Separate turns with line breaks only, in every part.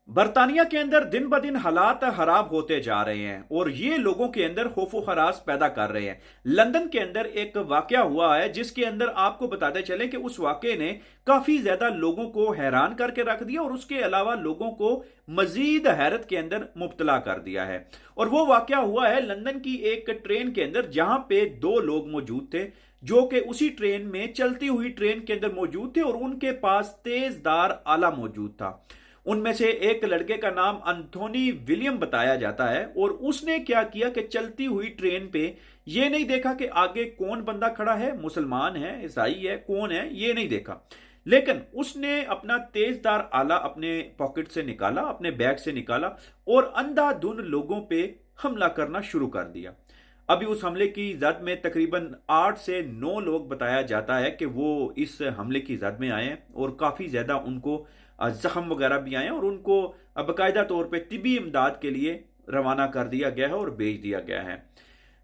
बरतानिया के अंदर दिन ब दिन हालात खराब होते जा रहे हैं और ये लोगों के अंदर खौफो हरास पैदा कर रहे हैं। लंदन के अंदर एक वाकया हुआ है जिसके अंदर आपको बताते चले कि उस वाकये ने काफी ज्यादा लोगों को हैरान करके रख दिया और उसके अलावा लोगों को मजीद हैरत के अंदर मुब्तला कर दिया है। और वो वाकया हुआ है लंदन की एक ट्रेन के अंदर जहां पे दो लोग मौजूद थे जो कि उसी ट्रेन में चलती हुई ट्रेन के अंदर मौजूद थे और उनके पास तेजदार आला मौजूद था। उनमें से एक लड़के का नाम एंथोनी विलियम बताया जाता है और उसने क्या किया कि चलती हुई ट्रेन पे ये नहीं देखा कि आगे कौन बंदा खड़ा है, मुसलमान है, ईसाई है, कौन है, ये नहीं देखा। लेकिन उसने अपना तेजदार आला अपने पॉकेट से निकाला, अपने बैग से निकाला और अंधाधुंध लोगों पे हमला करना शुरू कर दिया। अभी उस हमले की जद में तकरीबन 8 से 9 लोग बताया जाता है कि वो इस हमले की जद में आए हैं और काफ़ी ज़्यादा उनको जख्म वगैरह भी आए हैं और उनको बाकायदा तौर पे तिबी इमदाद के लिए रवाना कर दिया गया है और भेज दिया गया है।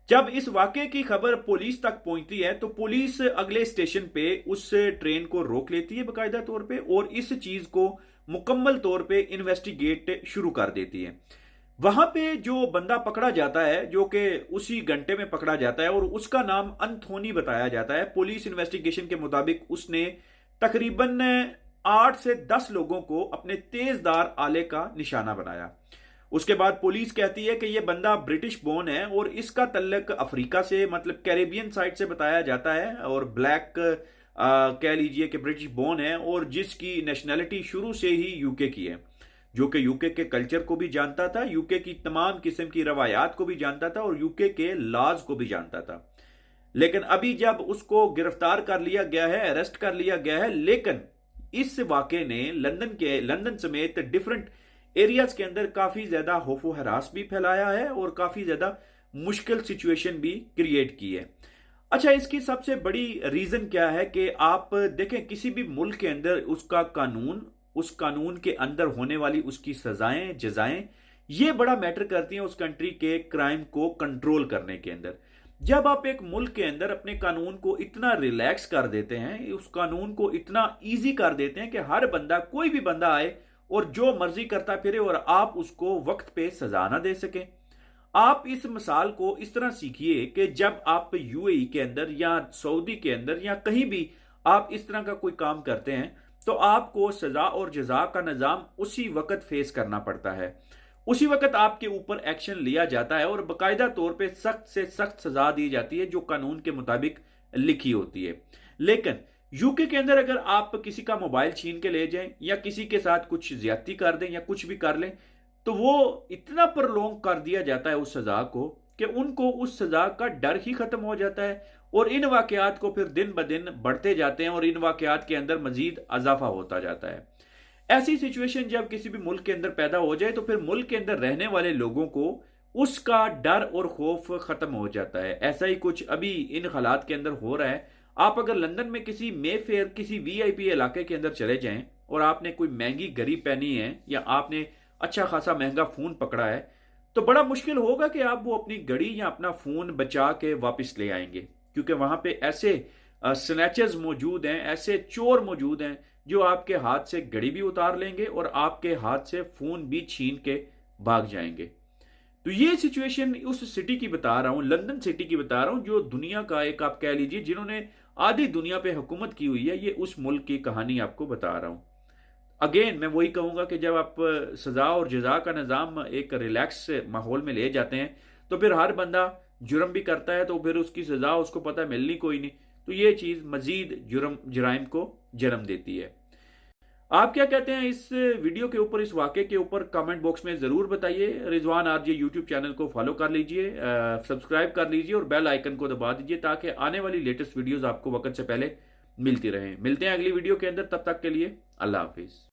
जब इस वाक़े की खबर पुलिस तक पहुंचती है तो पुलिस अगले स्टेशन पे उस ट्रेन को रोक लेती है बाकायदा तौर पे और इस चीज़ को मुकम्मल तौर पे इन्वेस्टिगेट शुरू कर देती है। वहां पे जो बंदा पकड़ा जाता है जो कि उसी घंटे में पकड़ा जाता है और उसका नाम एंथोनी बताया जाता है। पुलिस इन्वेस्टिगेशन के मुताबिक उसने तकरीबन 8 से 10 लोगों को अपने तेजदार आले का निशाना बनाया। उसके बाद पुलिस कहती है कि यह बंदा ब्रिटिश बोर्न है और इसका तल्लक अफ्रीका से मतलब कैरेबियन साइड से बताया जाता है और ब्लैक कह लीजिए कि ब्रिटिश बोर्न है और जिसकी नेशनैलिटी शुरू से ही यूके की है, जो कि यूके के कल्चर को भी जानता था, यूके की तमाम किस्म की रवायात को भी जानता था और यूके के लॉज को भी जानता था। लेकिन अभी जब उसको गिरफ्तार कर लिया गया है, अरेस्ट कर लिया गया है, लेकिन इस वाक़े ने लंदन समेत डिफरेंट एरियाज के अंदर काफ़ी ज़्यादा खौफ व हरास भी फैलाया है और काफ़ी ज़्यादा मुश्किल सिचुएशन भी क्रिएट की है। अच्छा, इसकी सबसे बड़ी रीज़न क्या है कि आप देखें किसी भी मुल्क के अंदर उसका कानून, उस कानून के अंदर होने वाली उसकी सजाएं जजाएं ये बड़ा मैटर करती हैं उस कंट्री के क्राइम को कंट्रोल करने के अंदर। जब आप एक मुल्क के अंदर अपने कानून को इतना रिलैक्स कर देते हैं, उस कानून को इतना इजी कर देते हैं कि हर बंदा, कोई भी बंदा आए और जो मर्जी करता फिरे और आप उसको वक्त पे सजा ना दे सकें। आप इस मिसाल को इस तरह सीखिए कि जब आप यूएई के अंदर या सऊदी के अंदर या कहीं भी आप इस तरह का कोई काम करते हैं तो आपको सजा और जजा का निज़ाम उसी वक्त फेस करना पड़ता है। उसी वक्त आपके ऊपर एक्शन लिया जाता है और बाकायदा तौर पे सख्त से सख्त सजा दी जाती है जो कानून के मुताबिक लिखी होती है। लेकिन यूके के अंदर अगर आप किसी का मोबाइल छीन के ले जाएं या किसी के साथ कुछ ज्यादती कर दें या कुछ भी कर लें तो वो इतना प्रलोंग कर दिया जाता है उस सजा को कि उनको उस सजा का डर ही खत्म हो जाता है और इन वाकयात को फिर दिन ब दिन बढ़ते जाते हैं और इन वाकयात के अंदर मजीद इजाफा होता जाता है। ऐसी सिचुएशन जब किसी भी मुल्क के अंदर पैदा हो जाए तो फिर मुल्क के अंदर रहने वाले लोगों को उसका डर और खौफ खत्म हो जाता है। ऐसा ही कुछ अभी इन हालात के अंदर हो रहा है। आप अगर लंदन में किसी मे फेयर, किसी वीआईपी इलाके के अंदर चले जाएं और आपने कोई महंगी घड़ी पहनी है या आपने अच्छा खासा महंगा फोन पकड़ा है तो बड़ा मुश्किल होगा कि आप वो अपनी घड़ी या अपना फोन बचा के वापस ले आएंगे, क्योंकि वहां पे ऐसे स्नैचर्स मौजूद हैं, ऐसे चोर मौजूद हैं जो आपके हाथ से घड़ी भी उतार लेंगे और आपके हाथ से फोन भी छीन के भाग जाएंगे। तो ये सिचुएशन उस सिटी की बता रहा हूं, लंदन सिटी की बता रहा हूं, जो दुनिया का एक आप कह लीजिए जिन्होंने आधी दुनिया पे हुकूमत की हुई है। ये उस मुल्क की कहानी आपको बता रहा हूं। अगेन मैं वही कहूंगा कि जब आप सजा और जजा का निज़ाम एक रिलैक्स माहौल में ले जाते हैं तो फिर हर बंदा जुर्म भी करता है तो फिर उसकी सजा उसको पता मिलनी कोई नहीं, तो ये चीज़ मजीद जुर्म जराइम को जन्म देती है। आप क्या कहते हैं इस वीडियो के ऊपर, इस वाक़े के ऊपर कमेंट बॉक्स में ज़रूर बताइए। रिजवान आरजे यूट्यूब चैनल को फॉलो कर लीजिए, सब्सक्राइब कर लीजिए और बेल आइकन को दबा दीजिए ताकि आने वाली लेटेस्ट वीडियोस आपको वक्त से पहले मिलती रहें। मिलते हैं अगली वीडियो के अंदर, तब तक के लिए अल्लाह हाफिज़।